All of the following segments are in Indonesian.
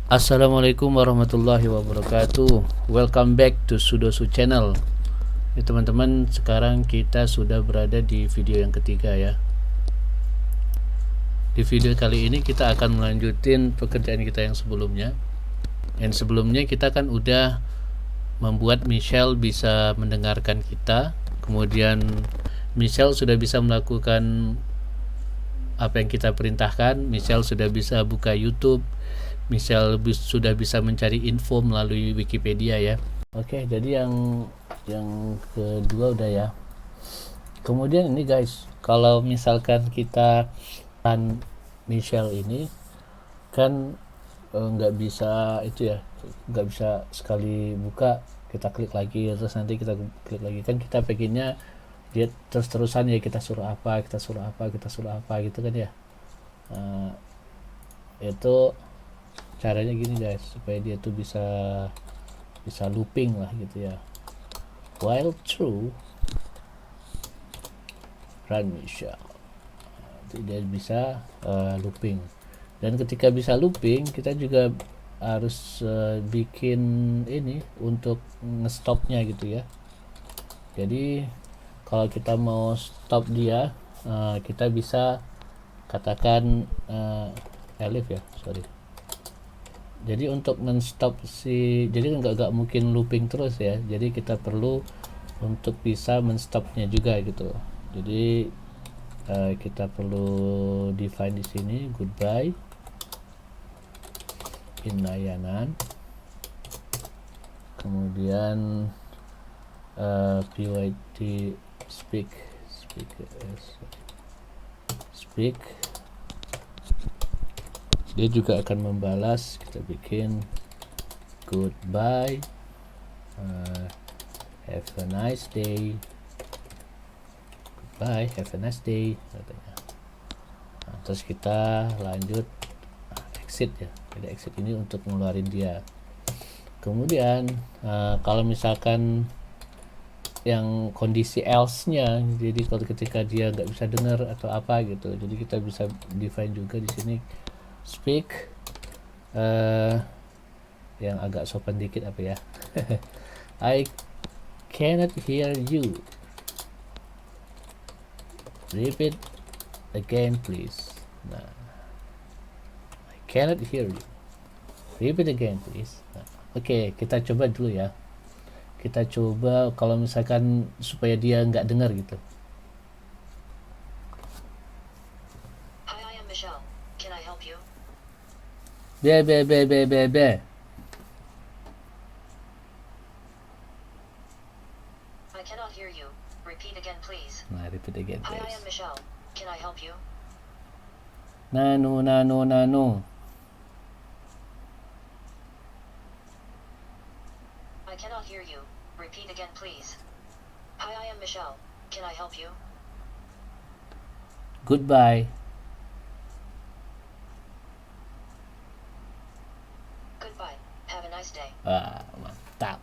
Assalamualaikum warahmatullahi wabarakatuh. Welcome back to Sudosu Channel. Ya teman-teman, sekarang kita sudah berada di video yang ketiga ya. Di video kali ini kita akan melanjutin pekerjaan kita yang sebelumnya. Yang sebelumnya kita kan udah membuat Michelle bisa mendengarkan kita. Kemudian Michelle sudah bisa melakukan apa yang kita perintahkan. Michelle sudah bisa buka YouTube. Michelle sudah bisa mencari info melalui Wikipedia ya. Oke, jadi yang kedua udah ya. Kemudian ini guys, kalau misalkan kita kan Michelle ini kan nggak bisa itu ya, nggak bisa sekali buka kita klik lagi terus nanti kita klik lagi, kan kita pengennya dia terus-terusan ya, kita suruh apa gitu kan ya. Itu caranya gini guys, supaya dia tuh bisa looping lah gitu ya. While true run Michelle, dia bisa looping. Dan ketika bisa looping, kita juga harus bikin ini untuk ngestopnya gitu ya. Jadi kalau kita mau stop dia, kita bisa katakan elif ya, sorry. Jadi untuk men-stop jadi nggak mungkin looping terus ya. Jadi kita perlu untuk bisa men-stopnya juga gitu. Jadi kita perlu define di sini goodbye in layanan. Kemudian pyt speak dia juga akan membalas. Kita bikin goodbye, have a nice day, goodbye, have a nice day katanya. Terus kita lanjut exit ya. Jadi exit ini untuk ngeluarin dia. Kemudian kalau misalkan yang kondisi else-nya, jadi kalau ketika dia nggak bisa dengar atau apa gitu, jadi kita bisa define juga di sini speak yang agak sopan dikit apa ya. I cannot hear you, repeat again please. Nah, I cannot hear you, repeat again please. Nah, oke, kita coba dulu ya. Kita coba kalau misalkan supaya dia nggak dengar gitu. Hi, I am Michelle. Can I help you? Be. I cannot hear you. Repeat again, please. Nah, repeat again Hi, I please. am Michelle. Can I help you? Nano. I cannot hear you. Repeat again, please. Hi, I am Michelle. Can I help you? Goodbye. Goodbye. Have a nice day. Mantap.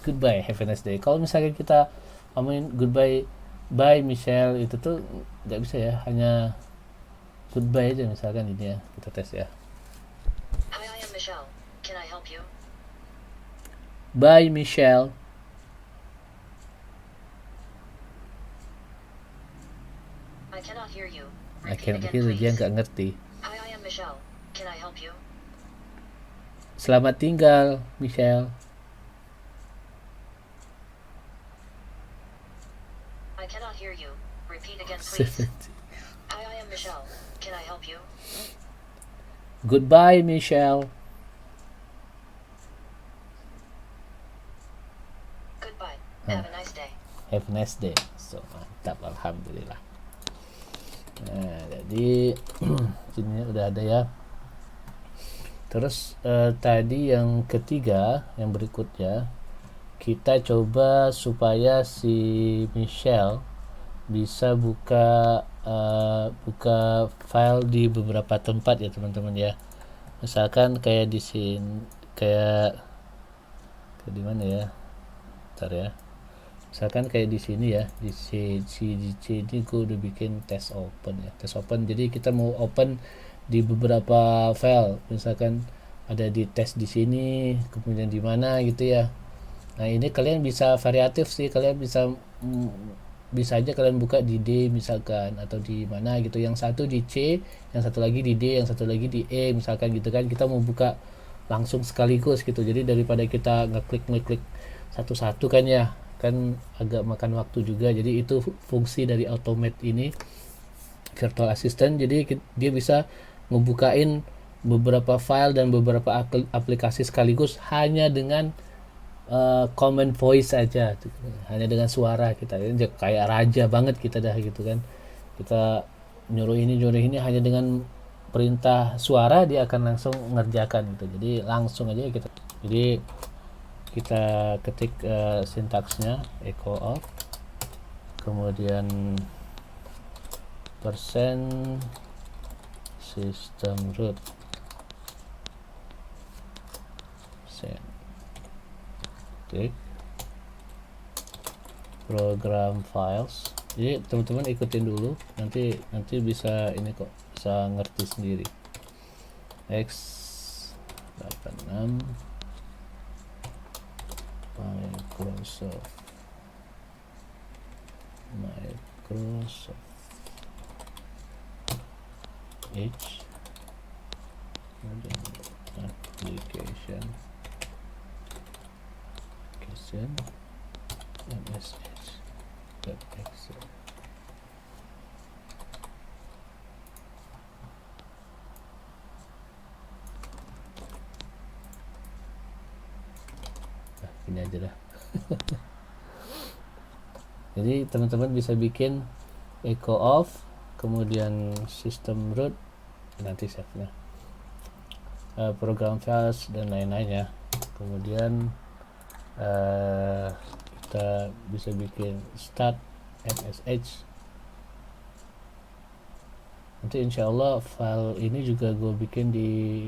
Goodbye, have a nice day. Kalau misalkan kita ngomongin goodbye, bye Michelle, itu tuh nggak bisa ya, hanya goodbye aja misalkan ini ya. Kita tes ya. Hi, I am Michelle. Can I help you? Bye Michelle. I cannot hear you. I Repeat cannot again, hear, dia please. nggak ngerti. Hi, I am Michelle. Can I help you? Selamat tinggal Michelle. I cannot hear you. Repeat again, please. Hi, I am Michelle. Can I help you? Goodbye Michelle. Goodbye. Have a nice day. Have a nice day. So mantap, alhamdulillah. Nah, jadi sini udah ada ya. Terus tadi yang ketiga, yang berikutnya, kita coba supaya si Michelle bisa buka file di beberapa tempat ya teman-teman ya. Misalkan kayak di sini, kayak di mana ya? Bentar ya. Misalkan kayak di sini ya, di C ini gue udah bikin test open ya, test open. Jadi kita mau open di beberapa file, misalkan ada di tes di sini, kemudian di mana gitu ya. Nah ini kalian bisa variatif sih, kalian bisa aja kalian buka di D misalkan, atau di mana gitu, yang satu di C, yang satu lagi di D, yang satu lagi di E misalkan gitu kan. Kita mau buka langsung sekaligus gitu, jadi daripada kita ngeklik satu-satu kan ya, kan agak makan waktu juga. Jadi itu fungsi dari automate ini, virtual assistant. Jadi dia bisa ngebukain beberapa file dan beberapa aplikasi sekaligus hanya dengan command voice aja, hanya dengan suara kita. Ini kayak raja banget kita dah gitu kan. Kita nyuruh ini hanya dengan perintah suara dia akan langsung ngerjakan gitu. Jadi langsung aja kita. Jadi kita ketik sintaksnya echo of, kemudian persen system root persen ketik program files. Jadi teman-teman ikutin dulu, nanti bisa ini kok, bisa ngerti sendiri. X86 Microsoft H, kemudian application msh.excel. Nah, ini aja dah. Jadi teman-teman bisa bikin echo off, kemudian system root, nanti save-nya, program files dan lain-lain ya. Kemudian kita bisa bikin start msh. Nanti insyaallah file ini juga gue bikin di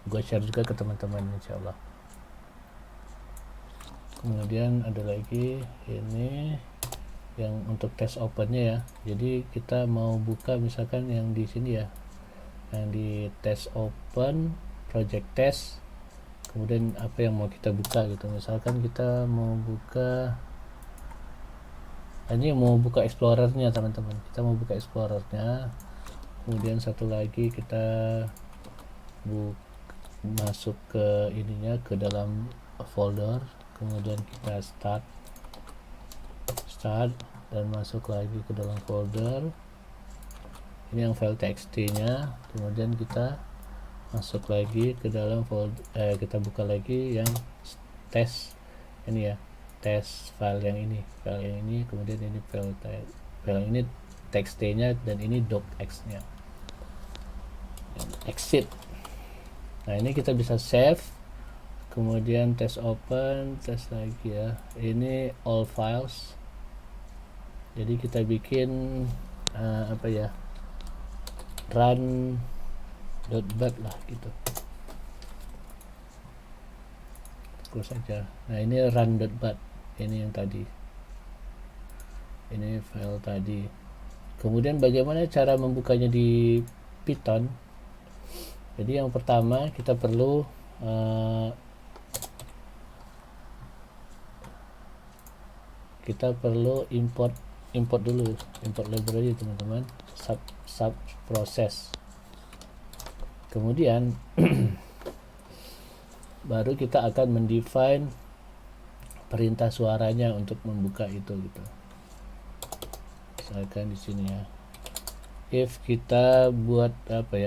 gue share juga ke teman-teman insyaallah. Kemudian ada lagi ini yang untuk tes opennya ya. Jadi kita mau buka misalkan yang di sini ya, yang di tes open project test, kemudian apa yang mau kita buka gitu. Misalkan kita mau buka, ini mau buka explorernya teman-teman, kita mau buka explorernya. Kemudian satu lagi kita masuk ke ininya, ke dalam folder, kemudian kita start dan masuk lagi ke dalam folder. Ini yang file txt nya, kemudian kita masuk lagi ke dalam folder, kita buka lagi yang tes ini ya, tes file yang ini, kemudian ini file yang ini txt nya, dan ini docx nya, exit. Nah ini kita bisa save, kemudian tes open, tes lagi ya, ini all files. Jadi kita bikin run.bat lah gitu, close aja. Nah ini run.bat, ini yang tadi, ini file tadi. Kemudian bagaimana cara membukanya di Python? Jadi yang pertama kita perlu import dulu, import library teman-teman, sub process. Kemudian baru kita akan mendefine perintah suaranya untuk membuka itu gitu. Misalkan di sini ya, if kita buat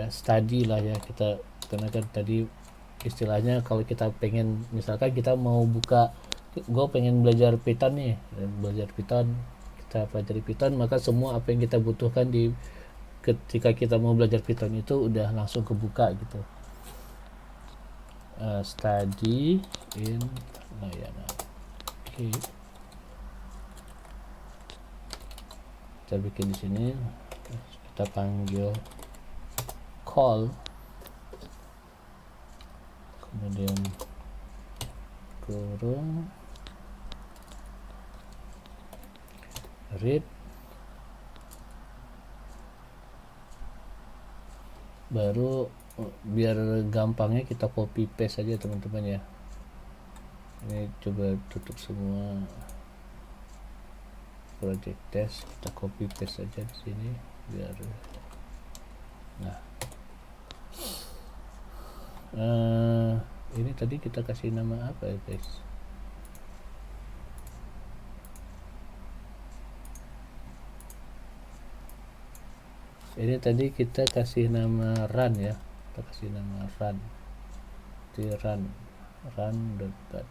study lah ya, kita karena kan tadi istilahnya kalau kita pengen, misalkan kita mau buka, gue pengen belajar Python nih, kita pelajari Python, maka semua apa yang kita butuhkan ketika kita mau belajar Python itu udah langsung kebuka gitu. Study in layanan. Oke. Kita bikin di sini, kita panggil call, kemudian kurung read, baru biar gampangnya kita copy paste aja teman-teman ya. Ini coba tutup semua project test, kita copy paste aja di sini biar ini tadi kita kasih nama apa ya guys? Ini tadi kita kasih nama run ya, kita kasih nama run di run.bat.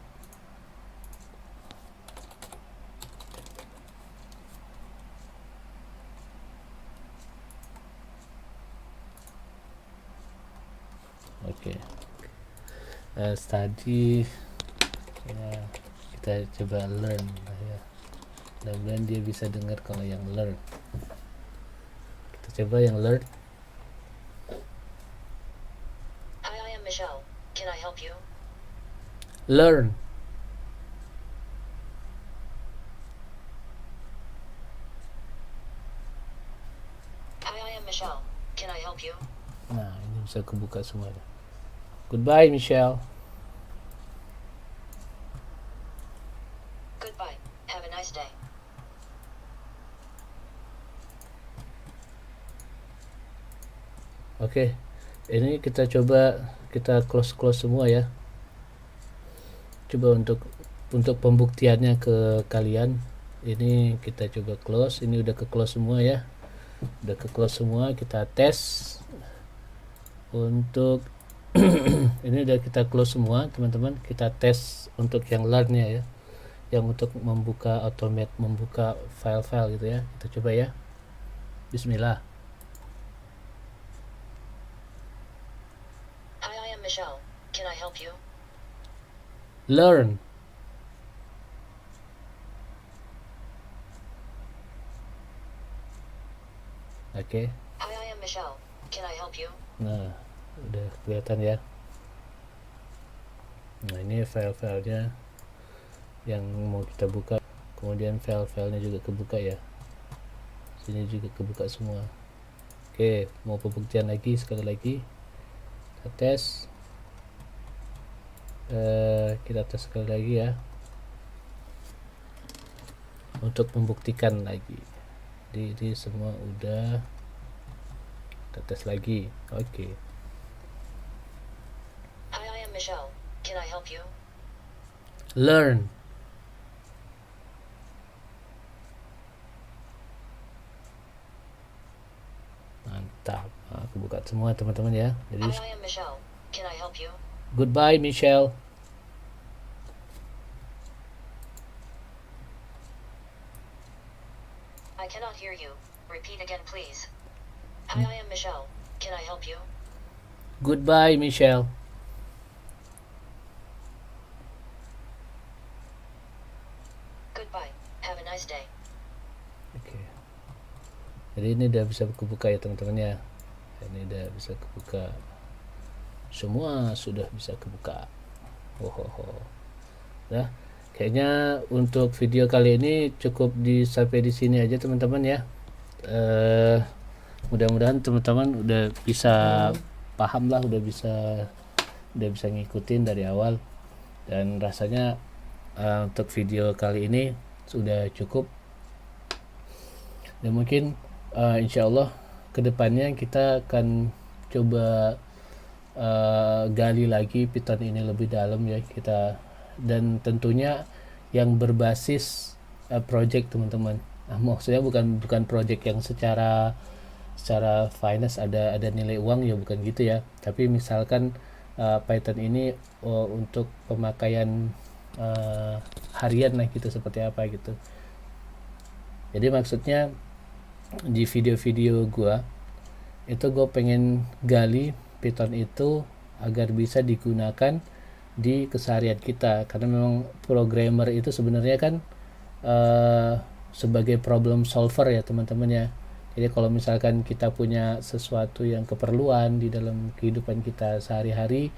Oke. Tadi ya, kita coba learn ya. Mudah-mudahan dia bisa dengar kalau yang learn. Kita coba yang learn. Hi, I am Michelle. Can I help you? Learn. Hi, I am Michelle. Can I help you? Nah, ini bisa kebuka semuanya. Goodbye, Michelle. Goodbye. Have a nice day. Oke, ini kita coba kita close semua ya. Coba untuk pembuktiannya ke kalian. Ini kita coba close. Ini udah ke close semua ya. Udah ke close semua. Kita tes untuk ini udah kita close semua teman-teman. Kita tes untuk yang learn-nya ya, yang untuk membuka membuka file-file gitu ya. Kita coba ya. Bismillah. Hi, I am Michelle. Can I help you? Learn. Oke. Hi, I am Michelle. Can I help you? Nah, udah kelihatan ya. Nah, ini file-filenya yang mau kita buka. Kemudian file-filenya juga kebuka ya. Sini juga kebuka semua. Oke, mau pembuktian lagi sekali lagi. Kita tes. Kita tes sekali lagi ya. Untuk membuktikan lagi. Jadi semua udah. Kita tes lagi. Oke. Hi, I am Michelle. Can I help you? Learn. Mantap. Nah, kebuka semua teman-teman ya. Jadi Hi, I am Michelle. Can I help you? goodbye, Michelle. I cannot hear you. Repeat again, please. Hi, I am Michelle. Can I help you? Goodbye, Michelle. Goodbye. Have a nice day. Oke. Jadi ini udah bisa kebuka ya teman-teman ya. Ini udah bisa kebuka. Semua sudah bisa kebuka. Nah, kayaknya untuk video kali ini cukup sampai di sini aja teman-teman ya. Mudah-mudahan teman-teman udah bisa paham lah, udah bisa ngikutin dari awal, dan rasanya untuk video kali ini sudah cukup. Dan mungkin insyaallah kedepannya kita akan coba gali lagi Python ini lebih dalam ya kita, dan tentunya yang berbasis project teman-teman. Maksudnya bukan project yang secara finance ada nilai uang ya, bukan gitu ya, tapi misalkan Python ini untuk pemakaian harian lah gitu, seperti apa gitu. Jadi maksudnya di video-video gua itu gue pengen gali Python itu agar bisa digunakan di keseharian kita, karena memang programmer itu sebenarnya kan sebagai problem solver ya teman-teman ya. Jadi kalau misalkan kita punya sesuatu yang keperluan di dalam kehidupan kita sehari-hari,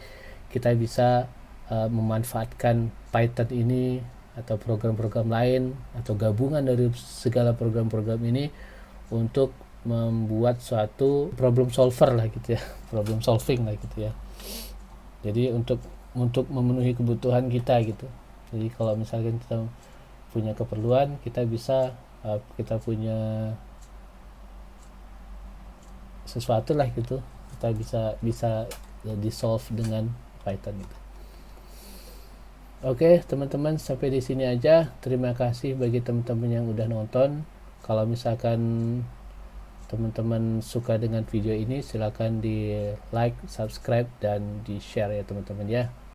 kita bisa memanfaatkan Python ini atau program-program lain atau gabungan dari segala program-program ini untuk membuat suatu problem solver lah gitu ya, problem solving lah gitu ya. Jadi untuk memenuhi kebutuhan kita gitu. Jadi kalau misalkan kita punya keperluan, kita bisa kita punya sesuatu lah gitu, kita bisa di solve dengan Python gitu. Oke, teman-teman, sampai di sini aja. Terima kasih bagi teman-teman yang udah nonton. Kalau misalkan teman-teman suka dengan video ini, silakan di like, subscribe, dan di share ya teman-teman ya.